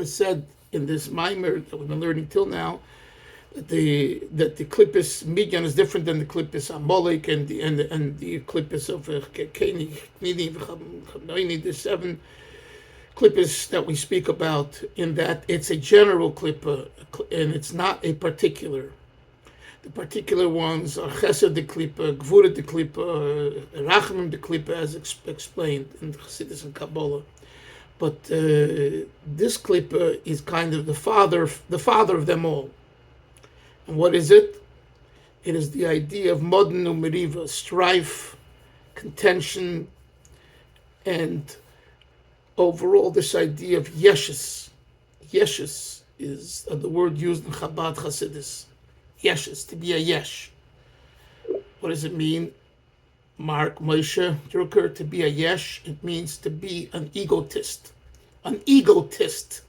said in this mimer that we've been learning till now, that the klippus midyan is different than the klippus amalek and the klippus of Keni, the 7 klippus that we speak about, in that it's a general klippa and it's not a particular. The particular ones are chesed de klippa, gvura de klippa, rachamim de klippa, as explained in Chassidus and Kabbalah. But this klippa is kind of the father of them all. And what is it? It is the idea of modern meriva, strife, contention, and overall this idea of yeshes. Yeshes is the word used in Chabad Hasidus. Yeshes, to be a yesh. What does it mean? Mark Moshe Drucker, to be a yesh, it means to be an egotist. An egotist.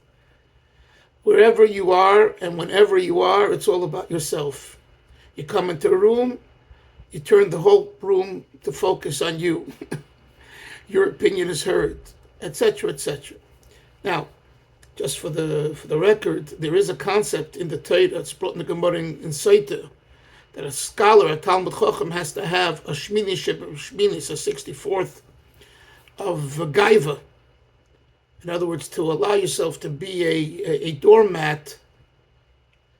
Wherever you are and whenever you are, it's all about yourself. You come into a room, you turn the whole room to focus on you. Your opinion is heard, etc., etc. Now, just for the record, there is a concept in the Torah that's brought in the Gemara in Saita, that a scholar, a Talmud Chacham, has to have a shminish, a 64th of gaiva. In other words, to allow yourself to be a doormat,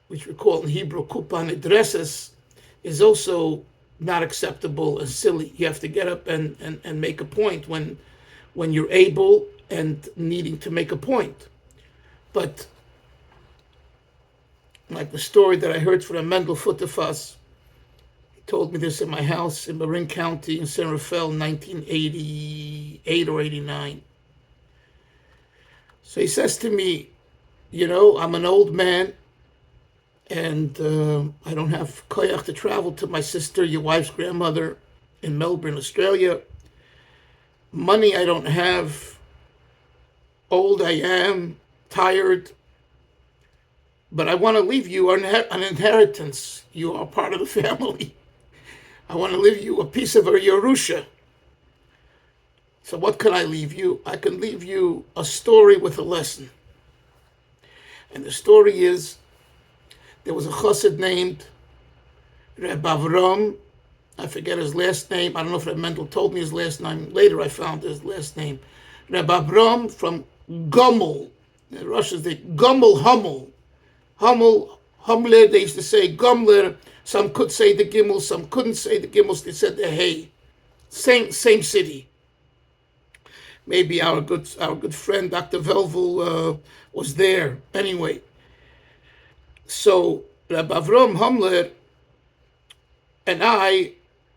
which we call in Hebrew kupan idreses, is also not acceptable and silly. You have to get up and make a point when you're able and needing to make a point. But like the story that I heard from Mendel Futterfass, he told me this in my house in Marin County in San Rafael in 1988 or 89. So he says to me, I'm an old man and I don't have koyach to travel to my sister, your wife's grandmother, in Melbourne, Australia. Money I don't have. Old I am, tired. But I want to leave you an inheritance. You are part of the family. I want to leave you a piece of a Yerusha. So what can I leave you? I can leave you a story with a lesson. And the story is, there was a chassid named Reb Avram. I forget his last name. I don't know if Reb Mendel told me his last name. Later I found his last name. Reb Avram from Gummel. In Russians, they Gummel Hummel. Humler, they used to say Gumler. Some could say the Gimel, some couldn't say the Gimels. They said the Hey. Same city. Maybe our good friend Dr. Velvel was there. Anyway, so Rabbi Avram Humler and I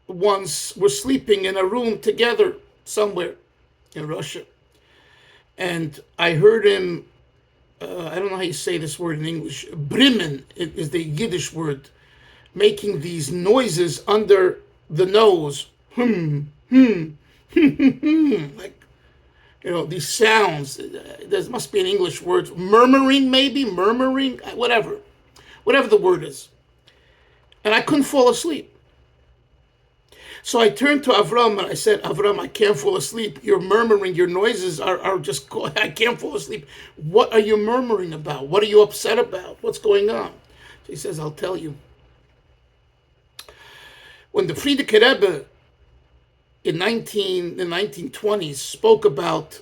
once were sleeping in a room together somewhere in Russia, and I heard him. I don't know how you say this word in English. Brimmen is the Yiddish word, making these noises under the nose. Like, these sounds. There must be an English word. Murmuring, maybe? Murmuring? Whatever the word is. And I couldn't fall asleep. So I turned to Avram and I said, Avram, I can't fall asleep. Your murmuring, your noises are just, I can't fall asleep. What are you murmuring about? What are you upset about? What's going on? So he says, I'll tell you. When the Frierdiker Rebbe in the 1920s spoke about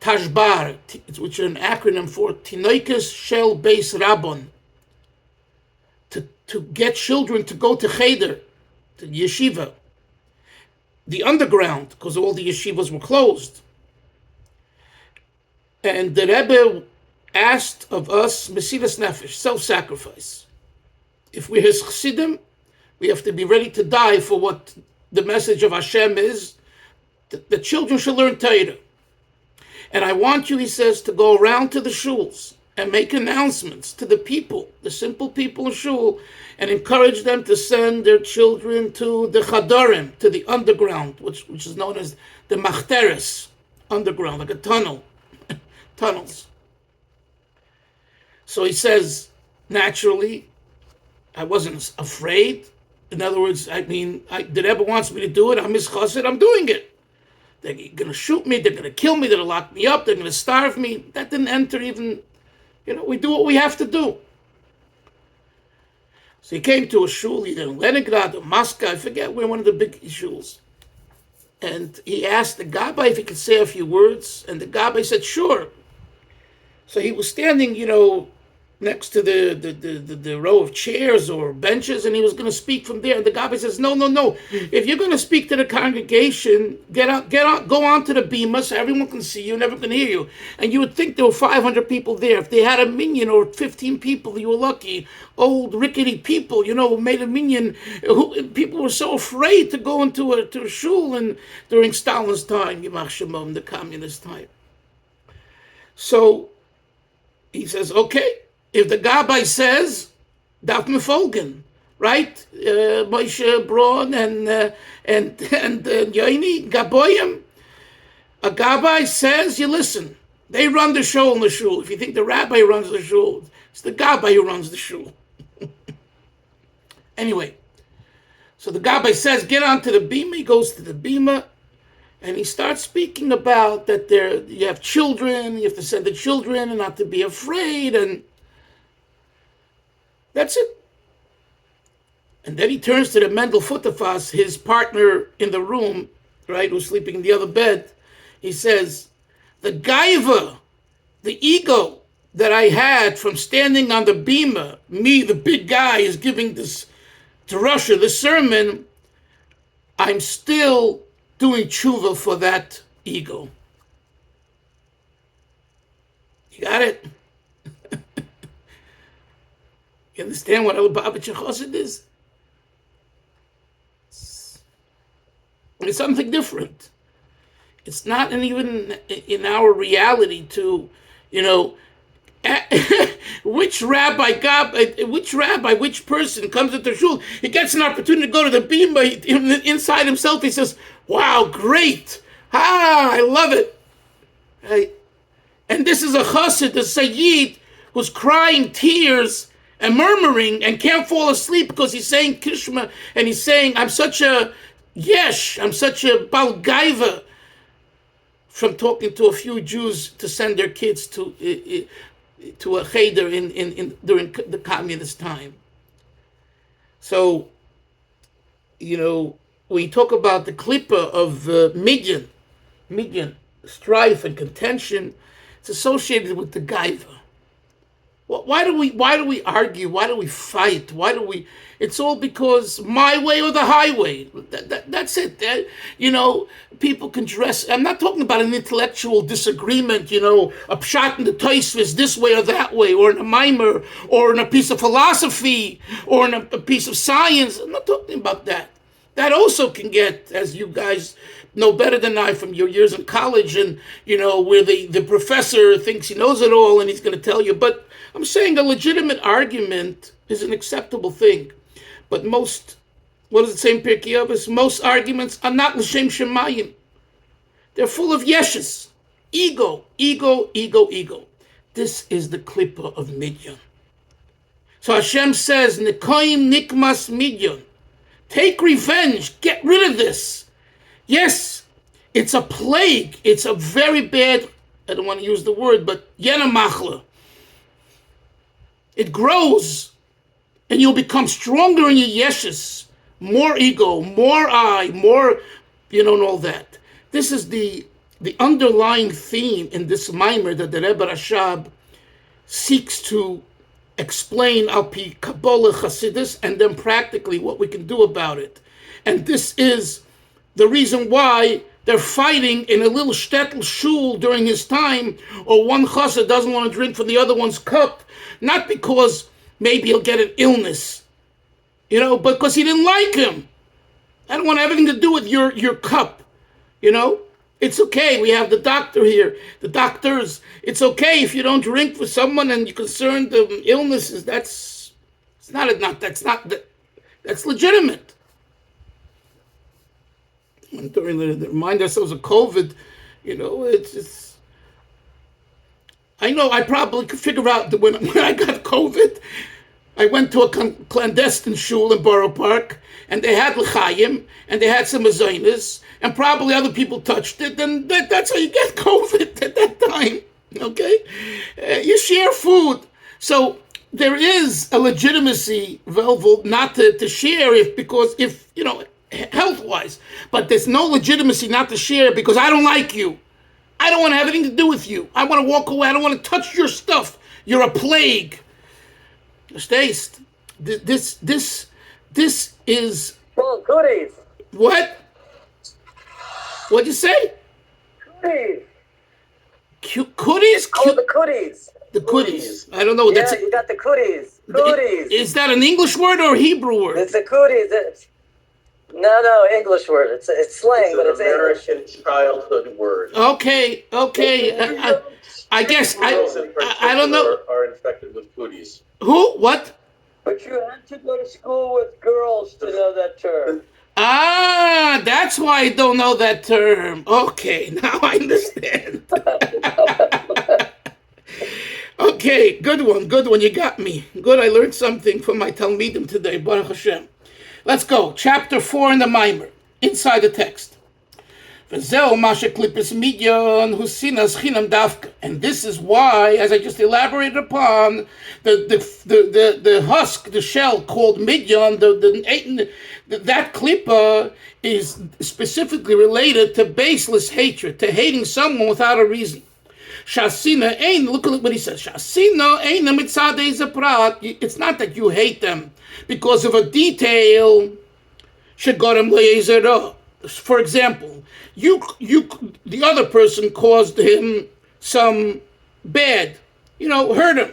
Tashbar, which is an acronym for Tinoikes Shel Beis Rabban, to get children to go to Cheder, to yeshiva, the underground, because all the yeshivas were closed. And the Rebbe asked of us Mesiras Nefesh, self-sacrifice. If we're his chassidim, we have to be ready to die for what the message of Hashem is. The children should learn Torah. And I want you, he says, to go around to the shuls and make announcements to the people, the simple people in shul, and encourage them to send their children to the chadarim, to the underground, which is known as the machteres, underground, like a tunnel, tunnels. So he says, naturally, I wasn't afraid. In other words, the Rebbe wants me to do it. I'm his chassid. I'm doing it. They're going to shoot me. They're going to kill me. They're going to lock me up. They're going to starve me. That didn't enter even We do what we have to do. So he came to a shul either in Leningrad or Moscow, I forget where, one of the big shuls. And he asked the gabbai if he could say a few words, and the gabbai said, sure. So he was standing, next to the row of chairs or benches, and he was going to speak from there. And the gabbai says, no. If you're going to speak to the congregation, get out, go on to the bima so everyone can see you and everyone can hear you. And you would think there were 500 people there. If they had a minyan or 15 people, you were lucky. Old rickety people, who made a minyan. People were so afraid to go into a shul and during Stalin's time, Yimach Shemam, the communist time. So he says, okay. If the gabbai says, darf me folgen, right? Moshe Braun and Yoini, Gaboyim. A gabbai says, you listen. They run the show in the shul. If you think the rabbi runs the shul, it's the gabbai who runs the shul. Anyway, so the gabbai says, get onto the bima. He goes to the bima, and he starts speaking about that you have children, you have to send the children and not to be afraid, and that's it. And then he turns to the Mendel Futafas, his partner in the room, right, who's sleeping in the other bed. He says, the gaiva, the ego that I had from standing on the bima, me, the big guy, is giving this drasha, this sermon, I'm still doing tshuva for that ego. You got it? You understand what Lubavitcher Chassid is? It's something different. It's not even in our reality to, which person comes into shul, he gets an opportunity to go to the bima, inside himself he says, wow, great. I love it. Right? And this is a chassid, a sayyid, who's crying tears and murmuring and can't fall asleep because he's saying Kishma and he's saying, I'm such a balgaiva from talking to a few Jews to send their kids to a cheder during the communist time. So, when you talk about the klippa of midyan, strife and contention, it's associated with the gaiva. Why do we argue? Why do we fight? It's all because my way or the highway. That's it. People can dress. I'm not talking about an intellectual disagreement, a pshat in the Tosfos this way or that way, or in a mimer, or in a piece of philosophy, or in a piece of science. I'm not talking about that. That also can get, as you guys know better than I from your years in college, and where the professor thinks he knows it all and he's going to tell you. But I'm saying a legitimate argument is an acceptable thing. But what does it say in Pirkei Avos? Most arguments are not l'shem shemayim. They're full of yeshes. Ego. This is the klippa of midyan. So Hashem says, Nikoim nikmas midyan. Take revenge. Get rid of this. Yes, it's a plague. It's a very bad, I don't want to use the word, but yenamachla. It grows, and you'll become stronger in your yeshes, more ego, more I, more, and all that. This is the underlying theme in this mimer that the Rebbe Rashab seeks to explain al pi Kabbalah Chassidus, and then practically what we can do about it. And this is the reason why they're fighting in a little shtetl shul during his time, or one chassid doesn't want to drink from the other one's cup, not because maybe he'll get an illness, but because he didn't like him. I don't want everything to do with your cup, It's okay, we have the doctor here, the doctors. It's okay if you don't drink with someone and you're concerned of illnesses. That's legitimate. And during the remind ourselves of COVID, it's I know I probably could figure out that when I got COVID, I went to a clandestine shul in Borough Park, and they had l'chaim, and they had some mezainis, and probably other people touched it, and that's how you get COVID at that time. Okay? You share food. So there is a legitimacy, Velvel, not to share because health-wise. But there's no legitimacy not to share because I don't like you. I don't want to have anything to do with you. I want to walk away. I don't want to touch your stuff. You're a plague. This is... Well, cooties. What? What'd you say? Cooties. Cooties? Oh, the cooties. The cooties. I don't know. Yeah, you got the cooties. Cooties. Is that an English word or a Hebrew word? It's the cooties. No, English word. It's slang, but it's American English. childhood word. Okay. I guess Girls in I don't know. Are infected with cooties. Who? What? But you had to go to school with girls to know that term. Ah, that's why I don't know that term. Okay, now I understand. Okay, good one. You got me. Good, I learned something from my Talmidim today. Baruch Hashem. Let's go. Chapter 4 in the Mimer. Inside the text. And this is why, as I just elaborated upon, the husk, the shell called midyan, that klippa is specifically related to baseless hatred, to hating someone without a reason. Look at what he says. It's not that you hate them because of a detail. For example, the other person caused him some bad, hurt him.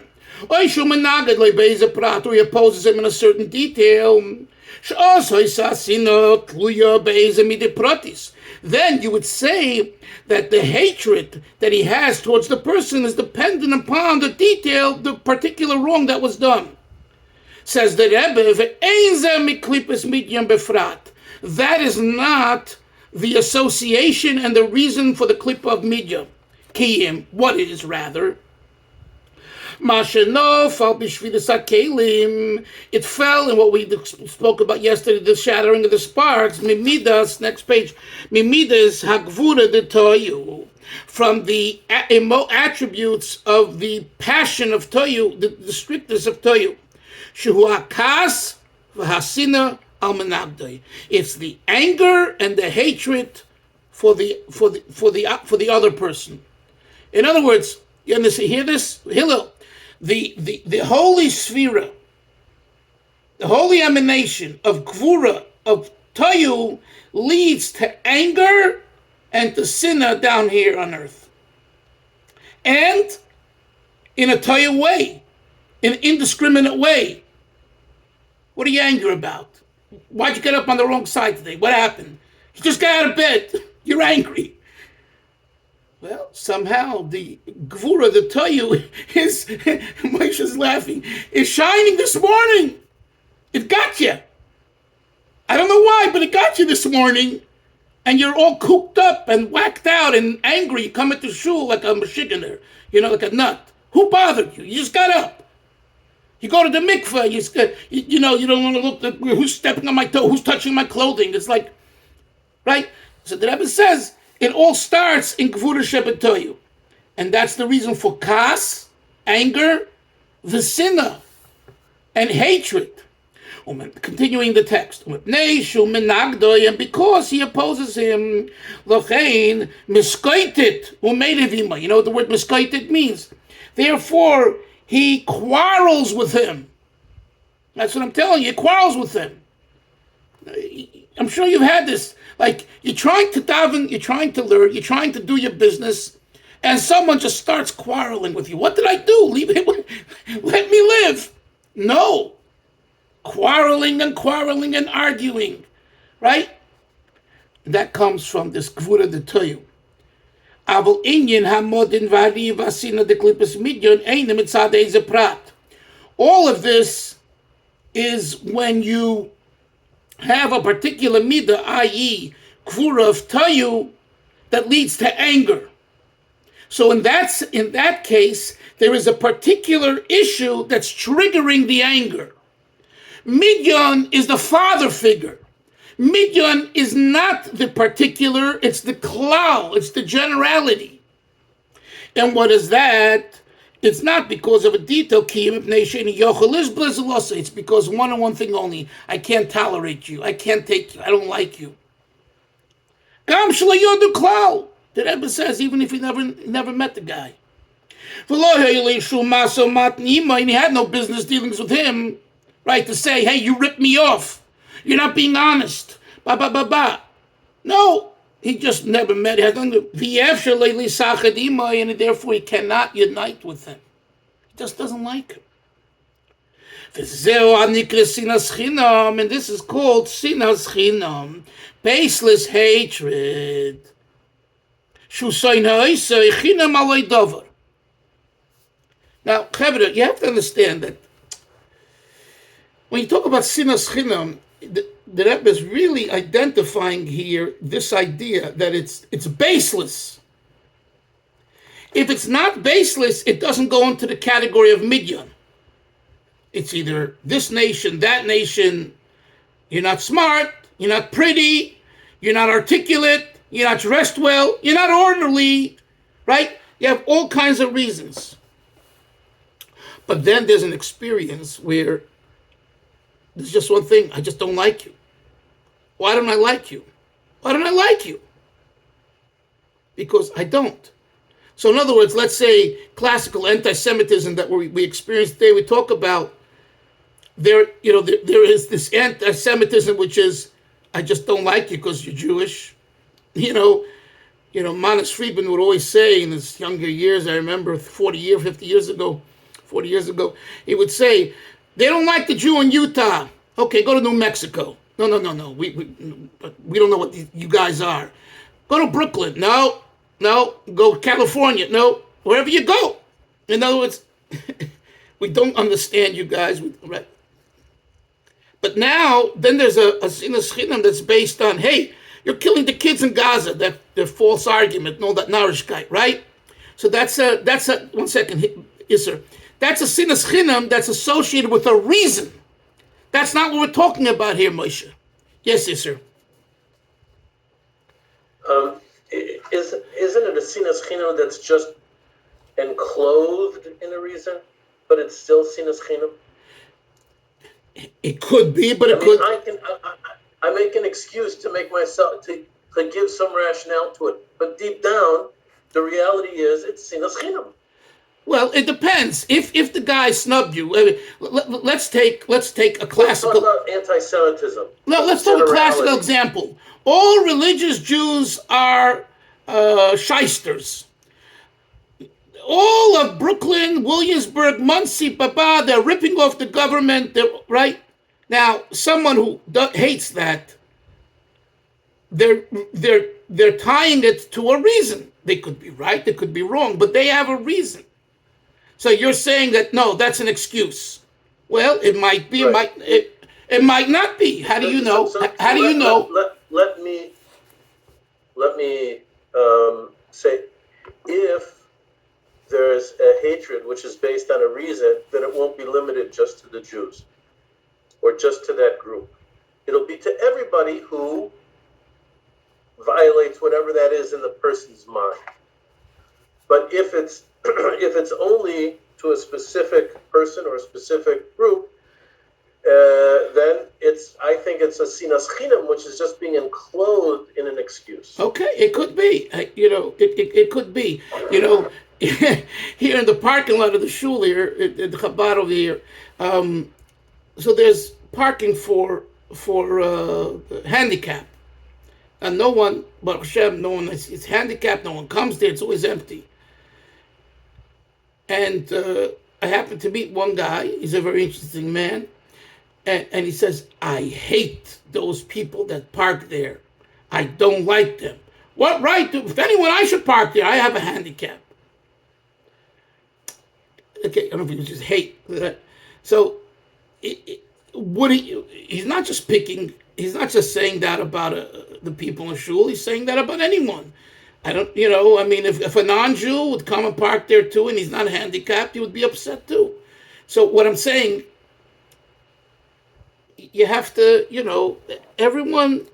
Or he opposes him in a certain detail. Then you would say that the hatred that he has towards the person is dependent upon the detail, the particular wrong that was done. Says the Rebbe, that is not the association and the reason for the klippa of midyan. Kiyim, what is rather? It fell in what we spoke about yesterday, the shattering of the sparks. Mimidas, next page. Mimidas hagvura de toyu, from the attributes of the passion of toyu, the strictness of toyu. Shehu hakas v'hasina al menagdoi. It's the anger and the hatred for the other person. In other words, you understand? Hear this, Hillel. The holy sphera, the holy emanation of Gvura, of Toyu, leads to anger and to sinna down here on earth. And in a Toyu way, in an indiscriminate way. What are you angry about? Why'd you get up on the wrong side today? What happened? You just got out of bed. You're angry. Well, somehow the Gvura, the Toyu, is, Moshe's laughing, is shining this morning. It got you. I don't know why, but it got you this morning. And you're all cooped up and whacked out and angry. You come into shul like a mashiganer, like a nut. Who bothered you? You just got up. You go to the mikveh, you don't want to look at who's stepping on my toe, who's touching my clothing. It's like, right? So the Rebbe says, it all starts in Gvura Shebetoyu. And that's the reason for kas, anger, v'sina, and hatred. Continuing the text. And because he opposes him, lochein miskoitit umeidevima. You know what the word miskoitit means? Therefore, he quarrels with him. That's what I'm telling you. He quarrels with him. I'm sure you've had this. Like, you're trying to daven, you're trying to learn, you're trying to do your business, and someone just starts quarreling with you. What did I do? Leave him. Let me live. No. Quarreling and arguing. Right? That comes from this Gvura de Toyu. Aval inyan hamodin vari vasina de klippus midyon einem etzadei prat. All of this is when you have a particular midah, i.e., Gvura of Toyu, that leads to anger. So in that case, there is a particular issue that's triggering the anger. Midyan is the father figure. Midyan is not the particular, it's the klal, it's the generality. And what is that? It's not because of a detail. It's because one and one thing only. I can't tolerate you. I can't take you. I don't like you. The Rebbe says, even if he never met the guy. And he had no business dealings with him, right? To say, hey, you ripped me off. You're not being honest. No, he just never met him. And therefore he cannot unite with him. He just doesn't like him. And this is called sinas chinam, baseless hatred. Now, Chavre, you have to understand that when you talk about sinas chinam, the Rebbe is really identifying here this idea that it's baseless. If it's not baseless, it doesn't go into the category of midyan. It's either this nation, that nation. You're not smart, you're not pretty, you're not articulate, you're not dressed well, you're not orderly, right? You have all kinds of reasons. But then there's an experience where there's just one thing, I just don't like you. Why don't I like you? Why don't I like you? Because I don't. So in other words, let's say classical anti-Semitism that we experience today, we talk about there is this anti-Semitism which is, I just don't like you because you're Jewish. Manis Friedman would always say in his younger years, I remember 50 years ago, he would say, they don't like the Jew in Utah. Okay, go to New Mexico. No. We don't know what you guys are. Go to Brooklyn. No. Go to California. No. Wherever you go. In other words, we don't understand you guys. Right? But now, then there's a sinas chinam that's based on, hey, you're killing the kids in Gaza. That the false argument, no, that narishkeit, right? So that's a 1 second, yes, sir. That's a sinas chinam that's associated with a reason. That's not what we're talking about here, Moshe. Yes, sir. Isn't it a sinas chinam that's just enclosed in a reason, but it's still sinas chinam? It could be, but it could. I make an excuse to make myself to give some rationale to it, but deep down, the reality is it's sinas chinam. Well, it depends. If the guy snubbed you, let's take a classical. Let's talk about anti-Semitism. No, let's take a classical example. All religious Jews are shysters. All of Brooklyn, Williamsburg, Muncie, they're ripping off the government, right? Now, someone who hates that, they're tying it to a reason. They could be right, they could be wrong, but they have a reason. So you're saying that, no, that's an excuse. Well, it might be, right. it might not be. How do you know? How do you know? Let me say, if there's a hatred which is based on a reason, then it won't be limited just to the Jews or just to that group. It'll be to everybody who violates whatever that is in the person's mind. But if it's only to a specific person or a specific group, then I think it's a sinas chinam, which is just being enclosed in an excuse. Okay, it could be. It could be. Here in the parking lot of the shul here, at the Chabad over here, so there's parking for handicap, and no one, Baruch Hashem, no one is handicapped. No one comes there. It's always empty. And I happened to meet one guy. He's a very interesting man. And he says, I hate those people that park there. I don't like them. What right if anyone I should park there? I have a handicap. Okay, I don't know if he was just hate. So he's not just picking, he's not just saying that about the people in shul. He's saying that about anyone. If a non-Jew would come and park there too and he's not handicapped, he would be upset too. So what I'm saying, you have to, everyone,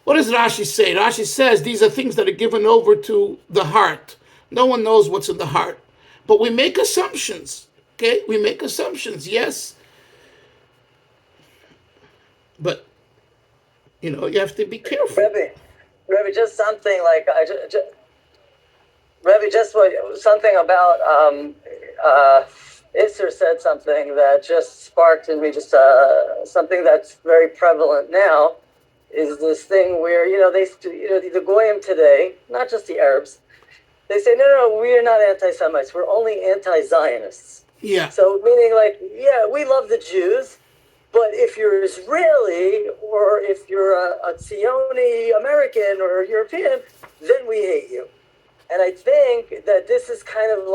what does Rashi say? Rashi says these are things that are given over to the heart. No one knows what's in the heart. But we make assumptions. Okay? We make assumptions, yes. But, you have to be careful. Rebbe, just something like Rebbe, just something about Isser said something that just sparked in me just something that's very prevalent now is this thing where the Goyim today, not just the Arabs, they say no, we are not anti-Semites, we're only anti-Zionists. Yeah. So meaning we love the Jews, but if you're Israeli or if you're a Zioni American or European, then we hate you. And I think that this is kind of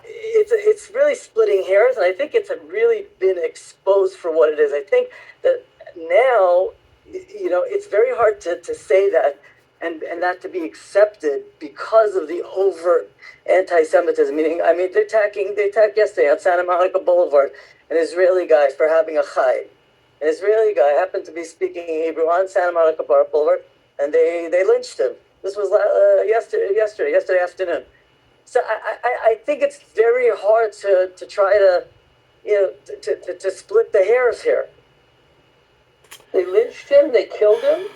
it's really splitting hairs, and I think it's really been exposed for what it is. I think that now, it's very hard to say that and that to be accepted because of the overt anti-Semitism. Meaning, they attacked yesterday on Santa Monica Boulevard an Israeli guy for having a chai. An Israeli guy happened to be speaking Hebrew on Santa Monica Boulevard, and they lynched him. This was yesterday afternoon. So I think it's very hard to try to split the hairs here. They lynched him? They killed him?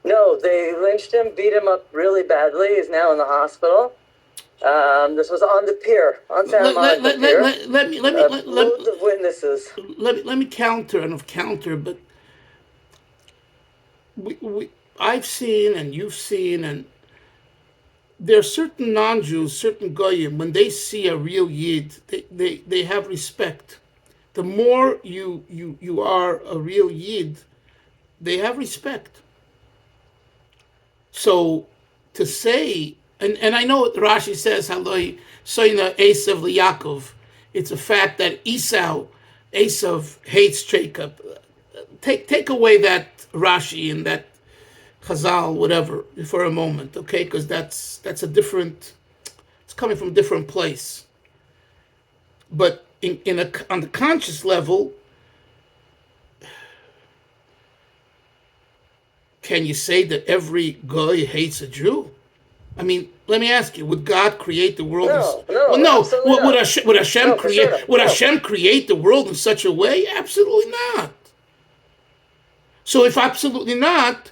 No, they lynched him, beat him up really badly. He's now in the hospital. This was on the pier, on Santa Monica Pier. Loads of witnesses. Let me counter, but I've seen and you've seen, and there are certain non-Jews, certain Goyim, when they see a real Yid, they have respect. The more you are a real Yid, they have respect. So to say, and I know Rashi says, Haloi Soina Esav Yaakov, it's a fact that Esav hates Jacob. Take away that Rashi and that Chazal, whatever, for a moment, okay? Because that's a different, it's coming from a different place. But on the conscious level, can you say that every guy hates a Jew? I mean, let me ask you: would God create the world? No. Would Hashem create the world in such a way? Absolutely not. So, if absolutely not,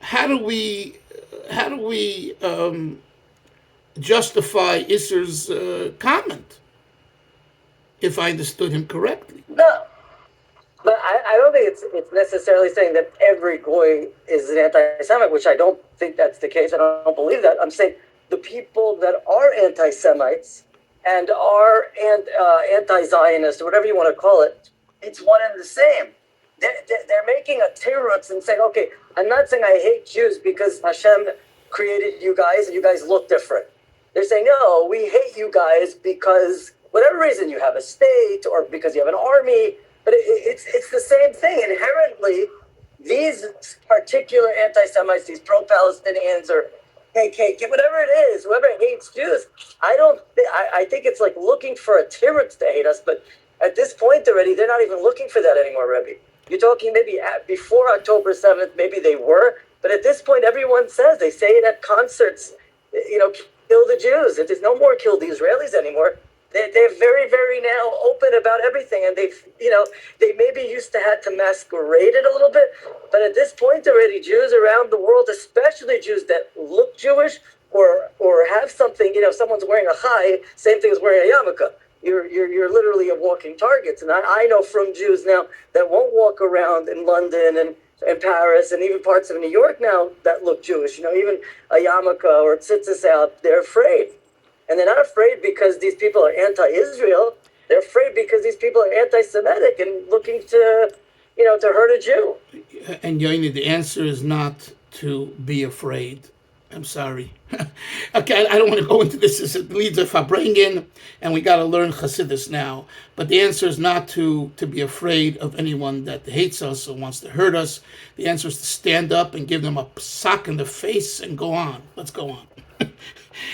how do we justify Isser's comment? If I understood him correctly. No. But I don't think it's necessarily saying that every goy is an anti-Semite, which I don't think that's the case. I don't believe that. I'm saying the people that are anti-Semites and are anti-Zionist, or whatever you want to call it, it's one and the same. They're making a tirutz and saying, okay, I'm not saying I hate Jews because Hashem created you guys and you guys look different. They're saying, no, we hate you guys because whatever reason you have a state or because you have an army. But it's the same thing. Inherently, these particular anti-Semites, these pro-Palestinians or KKK, whatever it is, whoever hates Jews, I think it's like looking for a tirutz to hate us. But at this point already, they're not even looking for that anymore, Rebbe. You're talking maybe before October 7th, maybe they were. But at this point, everyone says, they say it at concerts, kill the Jews. There's no more kill the Israelis anymore. They're very, very now open about everything, and they maybe used to have to masquerade it a little bit, but at this point already, Jews around the world, especially Jews that look Jewish or have something, someone's wearing a chai, same thing as wearing a yarmulke. You're literally a walking target, and I know from Jews now that won't walk around in London and Paris and even parts of New York now that look Jewish. Even a yarmulke or tzitzis out, they're afraid. And they're not afraid because these people are anti-Israel. They're afraid because these people are anti-Semitic and looking to hurt a Jew. And Yoini, the answer is not to be afraid. I'm sorry. Okay, I don't want to go into this. It leads a Farbrengen, and we got to learn Chassidus now. But the answer is not to be afraid of anyone that hates us or wants to hurt us. The answer is to stand up and give them a sock in the face and go on. Let's go on.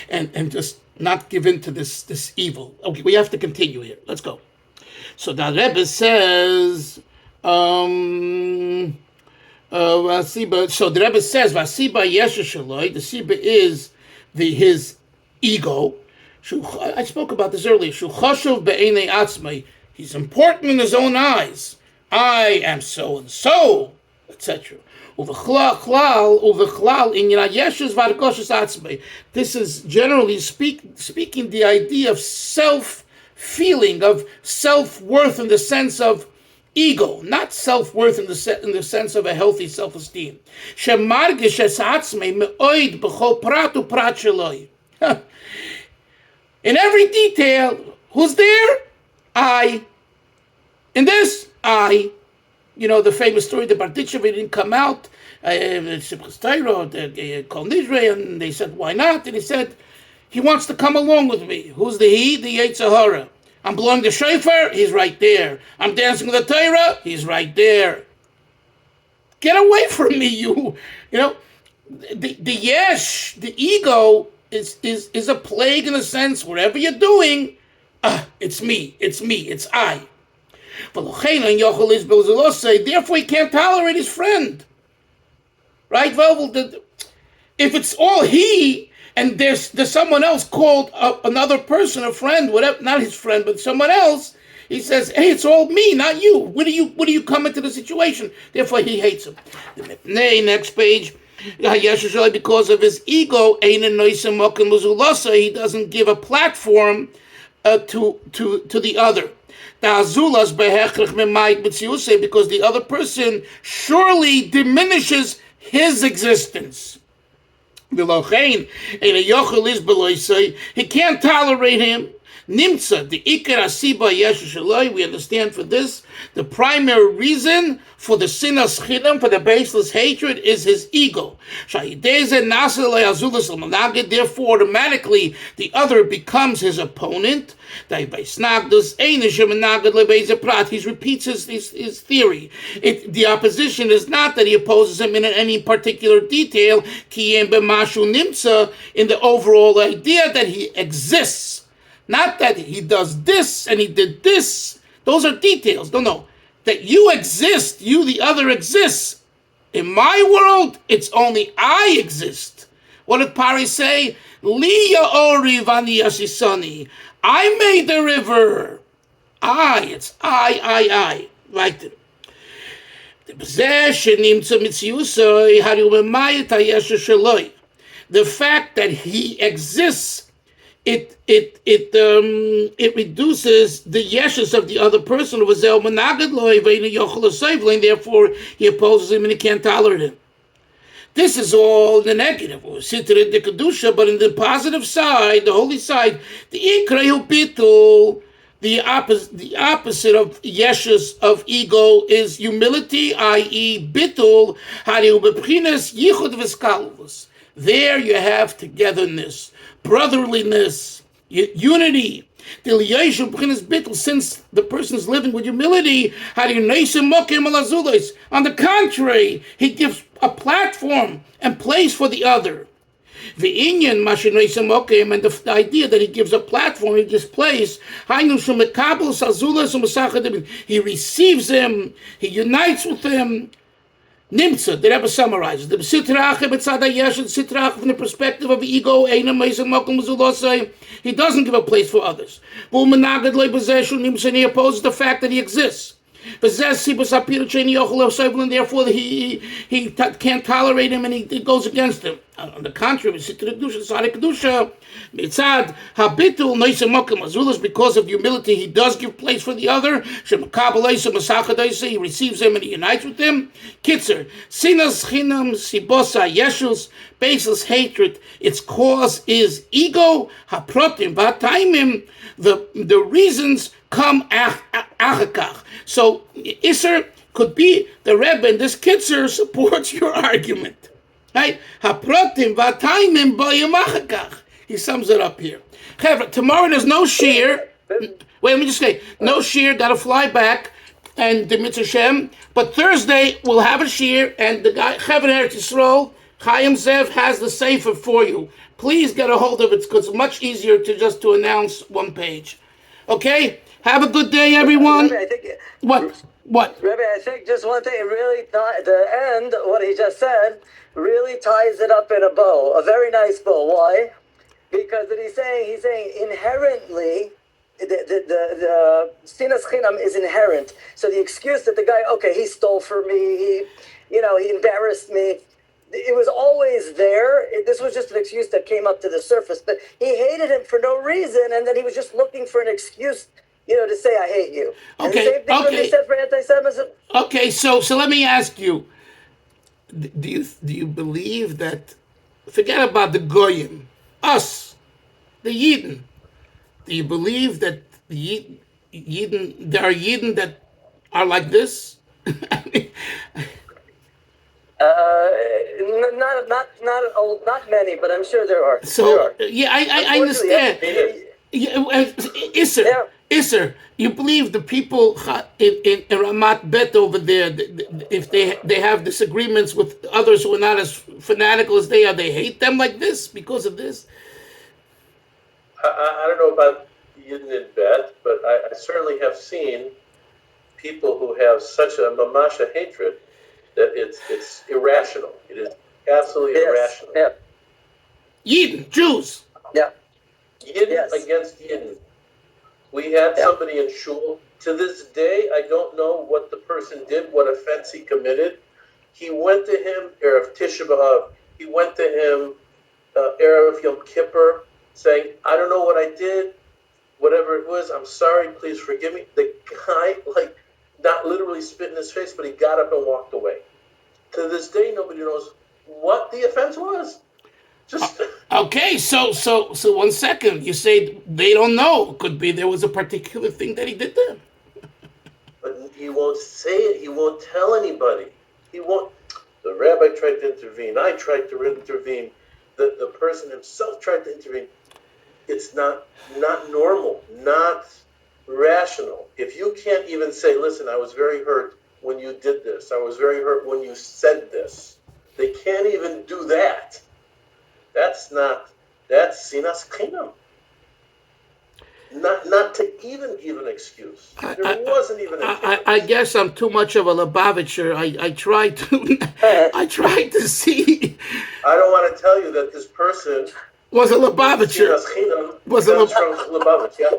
and just not give in to this evil. Okay, we have to continue here. Let's go. So the Rebbe says, so the Rebbe says, Vasiba Yesha Shaloi, the Siba is his ego. I spoke about this earlier. He's important in his own eyes. I am so and so, etc. This is generally speaking the idea of self-feeling, of self-worth in the sense of ego, not self-worth in the sense of a healthy self-esteem. In every detail, who's there? I. In this, I. You know, the famous story, the Barditchev didn't come out, and they said, why not? And he said, he wants to come along with me. Who's the he? The Yetzer Hara. I'm blowing the shofar, he's right there. I'm dancing with the Torah, he's right there. Get away from me, you know. The yesh, the ego, is a plague in a sense. Whatever you're doing, it's me, it's I. Therefore he can't tolerate his friend. Right? Well, if it's all he, and there's someone else called another person, a friend, whatever, not his friend, but someone else, he says, hey, it's all me, not you. What do you come into the situation? Therefore he hates him. Next page. Because of his ego, he doesn't give a platform to the other. Because the other person surely diminishes his existence. He can't tolerate him. Nimtza, the ikar asiba yeshu shaloi, we understand for this, the primary reason for the sinas chidam, for the baseless hatred, is his ego. Therefore, automatically, the other becomes his opponent. He repeats his theory. The opposition is not that he opposes him in any particular detail, in the overall idea that he exists. Not that he does this and he did this. Those are details. No. That you exist, you, the other, exists. In my world, it's only I exist. What did Pari say? Liya ori vani yashisani. I made the river. It's I. Like it. The fact that he exists, it reduces the yeshus of the other person, and therefore he opposes him and he can't tolerate him. This is all the negative, but in the positive side, the holy side, the ikrayu bitul, the opposite of yeshus, of ego, is humility, i.e. bitul, there you have togetherness, brotherliness, unity. Since the person is living with humility, on the contrary, he gives a platform and place for the other. And the idea that he gives a platform, he gives place, he receives him, he unites with him. Nimtza, the Rebbe summarizes, the from the perspective of ego, he doesn't give a place for others. He opposes the fact that he exists. And therefore he can't tolerate him and he goes against him. On the contrary, because of humility, he does give place for the other. He receives him and he unites with him. Kitzer, sinas chinam sibosa yeshus, baseless hatred, its cause is ego. Haprotim v'ataimim, the reasons come achakach. So Isser could be the Rebbe, and this Kitzer supports your argument. Right? Haprotim v'ataimim b'yamachakach. He sums it up here. Tomorrow there's no shear. Wait, let me just say, no shear, gotta fly back, and the Mitzvah Shem. But Thursday we'll have a shear, and the guy Chevron Eretz Yisrael, Chaim Zev, has the sefer for you. Please get a hold of it because it's much easier to announce one page. Okay? Have a good day, everyone. Rabbi, I think, What? Rabbi, I think just one thing, really, the end, what he just said, really ties it up in a bow, a very nice bow. Why? because what he's saying inherently, the sinas chinam is inherent. So the excuse that the guy, okay, he stole from me, he embarrassed me. It was always there. This was just an excuse that came up to the surface. But he hated him for no reason, and then he was just looking for an excuse, to say I hate you. And the same thing would be said for anti-Semitism. Okay, so let me ask you: do you believe that? Forget about the goyim, us, the Yidden. Do you believe that the Yidden, there are Yidden that are like this? Not many, but I'm sure there are. So yeah, I understand. Isser, you believe the people in Ramat Bet over there, if they have disagreements with others who are not as fanatical as they are, they hate them like this because of this? I don't know about Yidden in Bet, but I certainly have seen people who have such a mamasha hatred that it's irrational. It is absolutely irrational. Yeah. Yidden, Jews. Yeah. Yidden against Yidden. We had somebody in shul. To this day, I don't know what the person did, what offense he committed. He went to him, Erev Tisha B'Av. He went to him, Erev Yom Kippur, saying, I don't know what I did, whatever it was, I'm sorry, please forgive me. The guy, not literally spit in his face, but he got up and walked away. To this day, nobody knows what the offense was. Just okay, so 1 second. You say they don't know. Could be there was a particular thing that he did there. But he won't say it. He won't tell anybody. He won't. The rabbi tried to intervene. I tried to intervene. The person himself tried to intervene. It's not normal, not rational. If you can't even say, listen, I was very hurt when you did this. I was very hurt when you said this. They can't even do that. That's sinas chinam. Not to even give an excuse. There wasn't even a chance. I guess I'm too much of a Lubavitcher. I try to see. I don't want to tell you that this person was a Lubavitcher. Sinas chinam was from Lubavitch, yeah.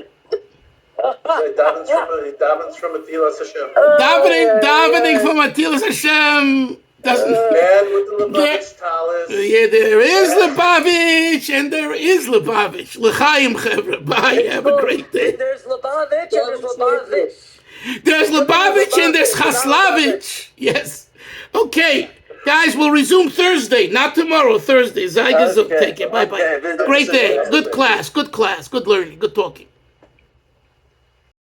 He davens from Atilas Hashem. Davening from Atilas Hashem. Doesn't man with the Lubavitch talis. Yeah, there is Lubavitch and there is Lubavitch. L'chaim chevra. Bye. Have a great day. There's Lubavitch and there's Lubavitch. There's Lubavitch and there's Chaslavich. Yes. Okay. Guys, we'll resume Thursday, not tomorrow, Thursday. Zaygas, take it. Bye-bye. Great day. Good class. Good learning. Good talking.